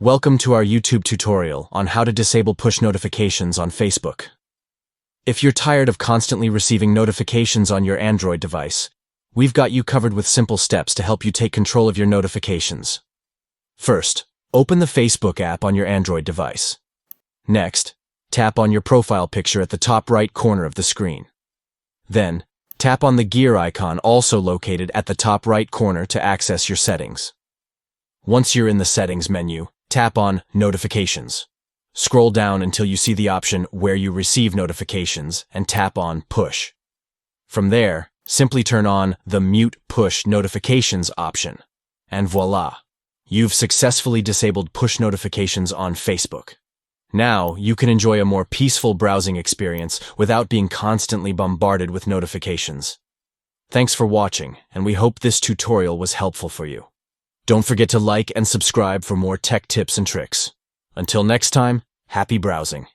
Welcome to our YouTube tutorial on how to disable push notifications on Facebook. If you're tired of constantly receiving notifications on your Android device, we've got you covered with simple steps to help you take control of your notifications. First, open the Facebook app on your Android device. Next, tap on your profile picture at the top right corner of the screen. Then, tap on the gear icon also located at the top right corner to access your settings. Once you're in the settings menu, tap on Notifications. Scroll down until you see the option Where you receive notifications and tap on Push. From there, simply turn on the Mute Push Notifications option. And voila! You've successfully disabled push notifications on Facebook. Now, you can enjoy a more peaceful browsing experience without being constantly bombarded with notifications. Thanks for watching, and we hope this tutorial was helpful for you. Don't forget to like and subscribe for more tech tips and tricks. Until next time, happy browsing.